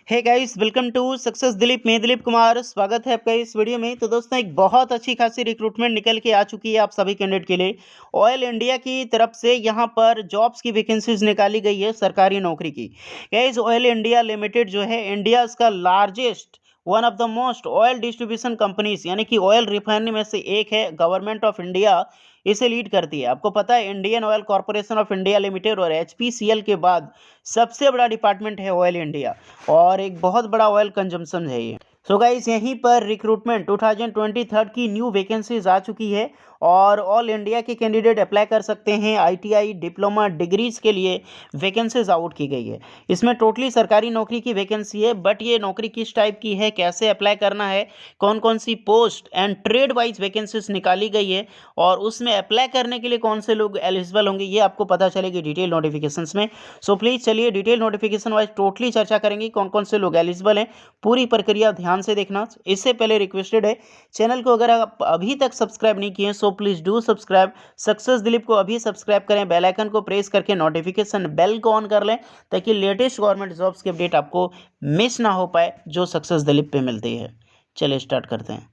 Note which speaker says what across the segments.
Speaker 1: Hey guys, welcome to success Dilip. मैं दिलीप कुमार, स्वागत है आपका इस वीडियो में। तो दोस्तों, एक बहुत अच्छी खासी रिक्रूटमेंट निकल के आ चुकी है आप सभी कैंडिडेट के लिए। ऑयल इंडिया की तरफ से यहाँ पर जॉब्स की वैकेंसीज निकाली गई है सरकारी नौकरी की। गाइस, ऑयल इंडिया लिमिटेड जो है इंडिया का largest one of the most oil distribution companies यानी कि ऑयल रिफाइनरी में से एक है। गवर्नमेंट ऑफ इंडिया इसे लीड करती है। आपको पता है, Indian oil corporation of India limited और एचपीसीएल के बाद सबसे बड़ा डिपार्टमेंट है ऑयल इंडिया, और एक बहुत बड़ा ऑयल कंजम्पशन है ये। सो गाइस, यहीं पर रिक्रूटमेंट 2023 की न्यू वैकेंसीज आ चुकी है और ऑल इंडिया के कैंडिडेट अप्लाई कर सकते हैं। आईटीआई डिप्लोमा डिग्रीज के लिए वैकेंसीज आउट की गई है। इसमें टोटली सरकारी नौकरी की वैकेंसी है, बट ये नौकरी किस टाइप की है, कैसे अप्लाई करना है, कौन कौन सी post and trade wise vacancies निकाली गई है और उसमें अप्लाई करने के लिए कौन से लोग एलिजिबल होंगे, ये आपको पता चलेगी डिटेल नोटिफिकेशंस में। सो प्लीज़ चलिए डिटेल नोटिफिकेशन वाइज टोटली चर्चा करेंगे कौन कौन से लोग एलिजिबल हैं। पूरी प्रक्रिया ध्यान से देखना। इससे पहले रिक्वेस्टेड है, चैनल को अगर आप अभी तक सब्सक्राइब नहीं किए so please do subscribe. Success Dilip को अभी सब्सक्राइब करें, बेल आइकन को प्रेस करके नोटिफिकेशन बेल को ऑन कर लें ताकि लेटेस्ट गवर्नमेंट जॉब्स की अपडेट आपको मिस ना हो पाए जो सक्सेस दिलीप पे मिलती है। चलिए स्टार्ट करते हैं।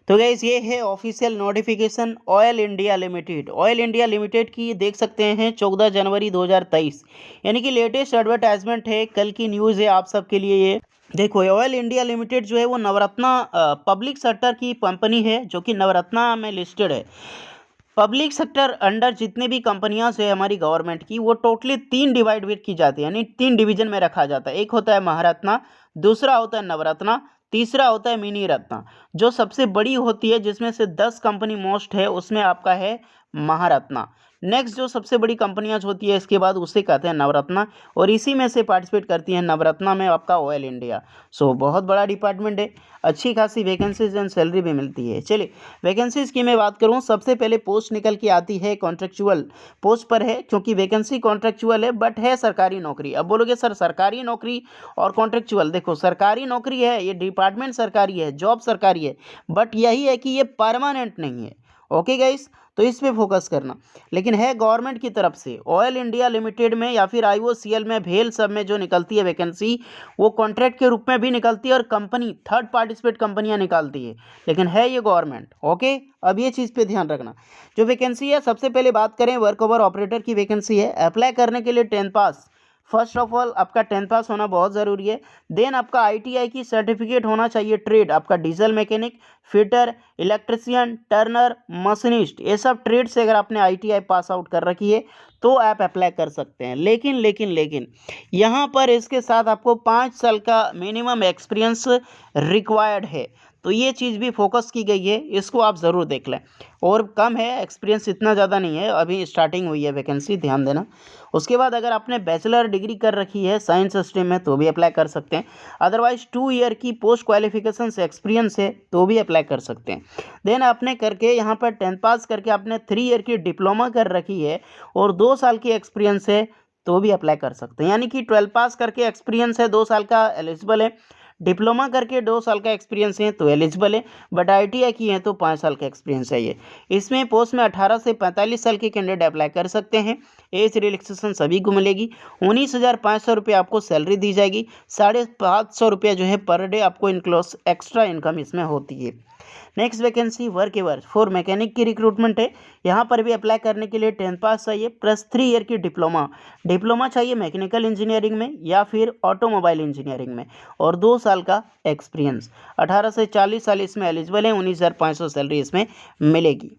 Speaker 1: तो गाइस, ये है official notification oil India limited. Oil India limited की देख सकते हैं 14 जनवरी 2023 यानी कि लेटेस्ट एडवर्टाइजमेंट है, कल की न्यूज़ है आप सबके लिए ये। देखो, ऑयल इंडिया लिमिटेड जो है वो नवरत्ना पब्लिक सेक्टर की कंपनी है जो कि नवरत्ना में लिस्टेड है। पब्लिक सेक्टर अंडर जितने भी कंपनियां है हमारी गवर्नमेंट की, वो टोटली तीन डिवाइड की जाती है, यानी तीन डिवीजन में रखा जाता है। एक होता है महारत्ना, दूसरा होता है नवरत्ना, तीसरा होता है मिनी रत्ना। जो सबसे बड़ी होती है जिसमें से 10 कंपनी मोस्ट है उसमें आपका है महारत्ना। नेक्स्ट जो सबसे बड़ी कंपनियां होती है इसके बाद उसे कहते हैं नवरत्ना, और इसी में से पार्टिसिपेट करती है नवरत्ना में आपका ऑयल इंडिया। सो बहुत बड़ा डिपार्टमेंट है, अच्छी खासी वैकेंसीज एंड सैलरी भी मिलती है। चलिए वैकेंसीज की मैं बात करूं, सबसे पहले पोस्ट निकल के आती है कॉन्ट्रेक्चुअल पोस्ट पर है, क्योंकि वैकेंसी कॉन्ट्रेक्चुअल है बट है सरकारी नौकरी। अब बोलोगे सर सरकारी नौकरी और कॉन्ट्रेक्चुअल, देखो सरकारी नौकरी है, ये डिपार्टमेंट सरकारी है, जॉब सरकारी है, बट यही है कि ये परमानेंट नहीं है। ओके गाइस, तो इस पे फोकस करना। लेकिन है गवर्नमेंट की तरफ से। ऑयल इंडिया लिमिटेड में या फिर आईओसीएल में, भेल सब में जो निकलती है वैकेंसी वो कॉन्ट्रैक्ट के रूप में भी निकलती है और कंपनी थर्ड पार्टिसिपेट कंपनियां निकालती है, लेकिन है ये गवर्नमेंट। ओके, अब ये चीज़ पे ध्यान रखना। जो वैकेंसी है, सबसे पहले बात करें वर्क ओवर ऑपरेटर की वैकेंसी है। अप्लाई करने के लिए 10 पास, फर्स्ट ऑफ ऑल आपका 10 पास होना बहुत ज़रूरी है। देन आपका आईटीआई की सर्टिफिकेट होना चाहिए। ट्रेड आपका diesel mechanic, fitter, electrician, Turner, machinist, ये सब ट्रेड से अगर आपने आईटीआई पास आउट कर रखी है तो आप अप्लाई कर सकते हैं। लेकिन लेकिन लेकिन यहाँ पर इसके साथ आपको 5 साल का मिनिमम एक्सपीरियंस रिक्वायर्ड है, तो ये चीज़ भी फोकस की गई है, इसको आप ज़रूर देख लें। और कम है एक्सपीरियंस, इतना ज़्यादा नहीं है, अभी स्टार्टिंग हुई है वैकेंसी, ध्यान देना। उसके बाद अगर आपने बैचलर डिग्री कर रखी है साइंस स्ट्रीम में तो भी अप्लाई कर सकते हैं। अदरवाइज 2 ईयर की पोस्ट क्वालिफिकेशन से एक्सपीरियंस है तो भी अप्लाई कर सकते हैं। देन आपने करके यहाँ पर 10 पास करके आपने 3 ईयर की डिप्लोमा कर रखी है और 2 साल की एक्सपीरियंस है तो भी अप्लाई कर सकते हैं। यानी कि 12 पास करके एक्सपीरियंस है 2 साल का, एलिजिबल है। डिप्लोमा करके 2 साल का एक्सपीरियंस है तो एलिजिबल है, बट आईटीआई की है तो 5 साल का एक्सपीरियंस है ये। इसमें पोस्ट में 18 से 45 साल के कैंडिडेट अप्लाई कर सकते हैं। एज रिलैक्सेशन सभी को मिलेगी। 19,500 रुपये आपको सैलरी दी जाएगी। 550 रुपये जो है पर डे आपको इनक्लोज एक्स्ट्रा इनकम इसमें होती है। Next vacancy work ever for mechanic की रिक्रूटमेंट है। यहाँ पर भी अप्लाई करने के लिए 10 पास चाहिए प्लस 3 ईयर की डिप्लोमा चाहिए मैकेनिकल इंजीनियरिंग में या फिर ऑटोमोबाइल इंजीनियरिंग में, और 2 साल का एक्सपीरियंस। 18 से 40 साल इसमें एलिजिबल है। 19,500 सैलरी इसमें मिलेगी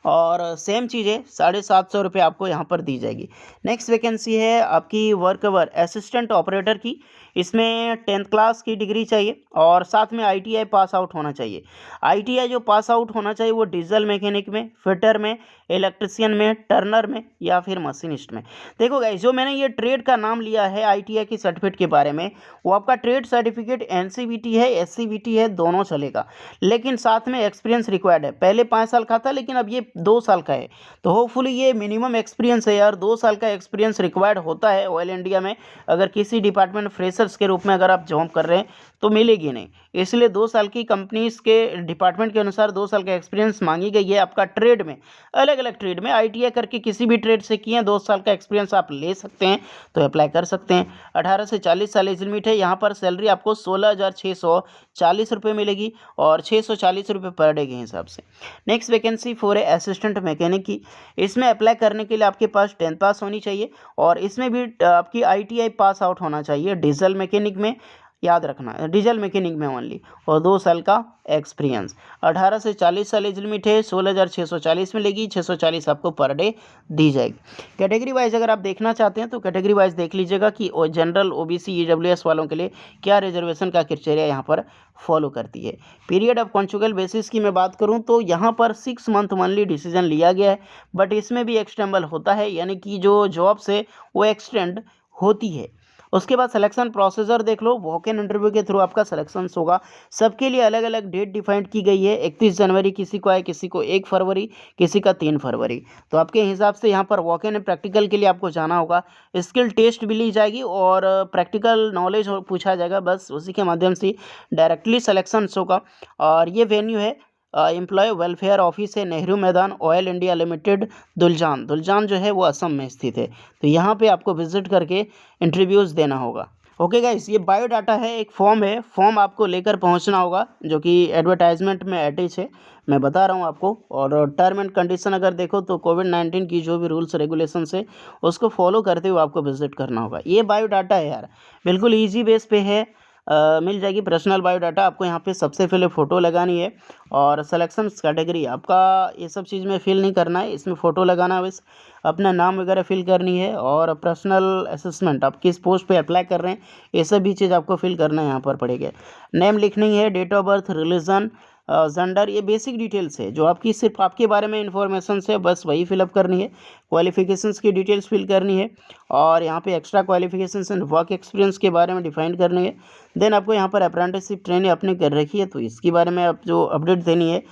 Speaker 1: और सेम चीज़ है, 750 रुपये आपको यहाँ पर दी जाएगी। नेक्स्ट वैकेंसी है आपकी वर्कवर असिस्टेंट ऑपरेटर की। इसमें 10th क्लास की डिग्री चाहिए और साथ में आईटीआई पास आउट होना चाहिए। आईटीआई जो पास आउट होना चाहिए वो डीजल मैकेनिक में, फिटर में, इलेक्ट्रिशियन में, टर्नर में या फिर मशीनिस्ट में। देखो गाइस, जो मैंने ये ट्रेड का नाम लिया है आईटीआई की सर्टिफिकेट के बारे में, वो आपका ट्रेड सर्टिफिकेट एनसीवीटी है, एससीवीटी है, दोनों चलेगा, लेकिन साथ में एक्सपीरियंस रिक्वायर्ड है। पहले 5 साल का था लेकिन अब ये 2 साल का है, तो होपफुली ये मिनिमम एक्सपीरियंस है यार। 2 साल का एक्सपीरियंस रिक्वायर्ड होता है ऑयल इंडिया में। अगर किसी डिपार्टमेंट फ्रेशर्स के रूप में अगर आप जॉब कर रहे हैं तो मिलेगी नहीं, इसलिए 2 साल की कंपनीज के डिपार्टमेंट के अनुसार 2 साल का एक्सपीरियंस मांगी गई है। आपका ट्रेड में अलग अलग अलग ट्रेड में ITI करके किसी भी ट्रेड से किए 2 साल का एक्सपीरियंस आप ले सकते हैं, तो अप्लाई कर सकते हैं। 18 से 40 साल एज लिमिट है। यहाँ पर सैलरी आपको 16,640 रुपये मिलेगी और 640 रुपये पर डे के हिसाब से। Next vacancy for assistant mechanic की। इसमें अप्लाई करने के लिए आपके पास 10th पास होनी चाहिए और इसमें भी आपकी ITI पास आउट होना चाहिए डीजल मैकेनिक में, याद रखना डीजल मैकेनिक में ओनली, और 2 साल का एक्सपीरियंस। 18 से 40 साल एज लिमिट है। 16,640 मिलेगी, 640 आपको पर डे दी जाएगी। कैटेगरी वाइज अगर आप देखना चाहते हैं तो कैटेगरी वाइज देख लीजिएगा कि जनरल, OBC, EWS वालों के लिए क्या रिजर्वेशन का क्राइटेरिया यहाँ पर फॉलो करती है। पीरियड ऑफ कॉन्जुगल बेसिस की मैं बात करूँ तो यहाँ पर 6 मंथ ओनली डिसीजन लिया गया है, बट इसमें भी एक्सटेंबल होता है, यानी कि जो जॉब्स है वो एक्सटेंड होती है। उसके बाद सिलेक्शन प्रोसीजर देख लो, वॉक इन इंटरव्यू के थ्रू आपका सिलेक्शन होगा। सबके लिए अलग अलग डेट डिफाइंड की गई है। 31 जनवरी किसी को है, किसी को 1 फरवरी, किसी का 3 फरवरी। तो आपके हिसाब से यहाँ पर वॉक इन प्रैक्टिकल के लिए आपको जाना होगा। स्किल टेस्ट भी ली जाएगी और प्रैक्टिकल नॉलेज पूछा जाएगा, बस उसी के माध्यम से डायरेक्टली सिलेक्शन होगा। और ये वेन्यू है एम्प्लॉय वेलफेयर ऑफिस है, नेहरू मैदान, ऑयल इंडिया लिमिटेड, दुलजान। दुलजान जो है वो असम में स्थित है। तो यहाँ पे आपको विजिट करके इंटरव्यूज़ देना होगा। ओके गाइस, ये बायोडाटा है, एक फॉर्म है, फॉर्म आपको लेकर पहुँचना होगा जो कि एडवर्टाइजमेंट में अटैच है, मैं बता रहा हूँ आपको। और टर्म एंड कंडीशन अगर देखो तो कोविड-19 की जो भी रूल्स रेगुलेशन है उसको फॉलो करते हुए आपको विजिट करना होगा। ये बायोडाटा है यार, बिल्कुल ईजी बेस पे है। मिल जाएगी पर्सनल बायोडाटा। आपको यहाँ पे सबसे पहले फ़ोटो लगानी है और सिलेक्शन कैटेगरी आपका ये सब चीज़ में फिल नहीं करना है, इसमें फ़ोटो लगाना है बस। अपना नाम वगैरह फिल करनी है और पर्सनल असेसमेंट, आप किस पोस्ट पे अप्लाई कर रहे हैं ये सब भी चीज़ आपको फिल करना है यहाँ पर पड़ेगा। नेम लिखनी है, date of birth, religion, gender, ये बेसिक डिटेल्स है जो आपकी सिर्फ आपके बारे में इन्फॉर्मेशन है, बस वही फिलअप करनी है। क्वालिफिकेशंस की डिटेल्स फिल करनी है और यहाँ पे extra qualifications and work experience के बारे में डिफाइन करनी है। देन आपको यहाँ पर अप्रेंटिसशिप ट्रेनिंग आपने कर रखी है तो इसके बारे में आप जो अपडेट देनी है।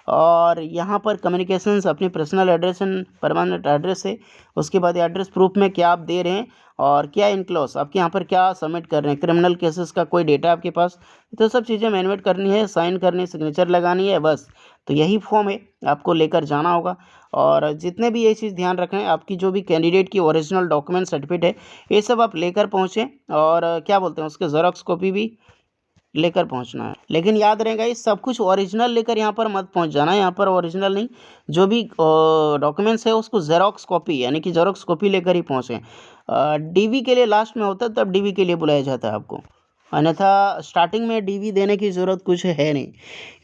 Speaker 1: और यहाँ पर कम्युनिकेशंस अपनी personal address and permanent address है। उसके बाद एड्रेस प्रूफ में क्या आप दे रहे हैं और क्या इनक्लोज आपके यहाँ पर क्या सबमिट कर रहे हैं, क्रिमिनल केसेस का कोई डेटा आपके पास, तो सब चीज़ें मेनवेट करनी है, साइन करनी है, सिग्नेचर लगानी है, बस। तो यही फॉर्म है, आपको लेकर जाना होगा। और जितने भी ये चीज़ ध्यान रखें, आपकी जो भी कैंडिडेट की ओरिजिनल डॉक्यूमेंट सर्टिफिकेट है ये सब आप लेकर पहुँचें और क्या बोलते हैं उसके जेरॉक्स कॉपी भी लेकर पहुंचना है। लेकिन याद रहेगा ये सब कुछ ओरिजिनल लेकर यहाँ पर मत पहुंच जाना है। यहाँ पर ओरिजिनल नहीं, जो भी डॉक्यूमेंट्स है उसको जेरॉक्स कॉपी, यानी कि जेरॉक्स कॉपी लेकर ही पहुँचें। DV के लिए लास्ट में होता है, तब DV के लिए बुलाया जाता है आपको, अन्यथा स्टार्टिंग में DV देने की ज़रूरत कुछ है नहीं।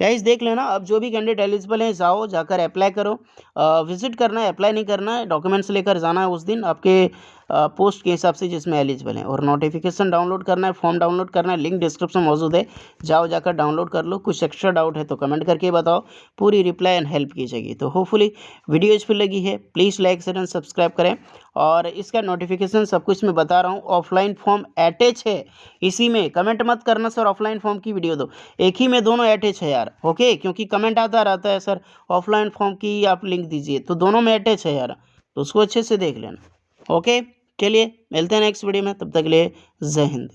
Speaker 1: गाइस देख लेना, अब जो भी कैंडिडेट एलिजिबल हैं जाओ, जाकर अप्लाई करो। विजिट करना है, अप्लाई नहीं करना है, डॉक्यूमेंट्स लेकर जाना है उस दिन आपके पोस्ट के हिसाब से जिसमें एलिजिबल है। और नोटिफिकेशन डाउनलोड करना है, फॉर्म डाउनलोड करना है, लिंक डिस्क्रिप्शन मौजूद है, जाओ जाकर डाउनलोड कर लो। कुछ एक्स्ट्रा डाउट है तो कमेंट करके बताओ, पूरी रिप्लाई एंड हेल्प की जाएगी। तो होपफुली वीडियो यूजफुल लगी है, please like share and subscribe करें। और इसका नोटिफिकेशन सब कुछ मैं बता रहा हूँ, ऑफलाइन फॉर्म अटैच है इसी में। कमेंट मत करना सर ऑफलाइन फॉर्म की वीडियो दो, एक ही में दोनों अटैच है यार, ओके, क्योंकि कमेंट आता रहता है सर ऑफलाइन फॉर्म की आप लिंक दीजिए, तो दोनों में अटैच है यार, तो उसको अच्छे से देख लेना। ओके, चलिए मिलते हैं नेक्स्ट वीडियो में, तब तक के लिए जय हिंद।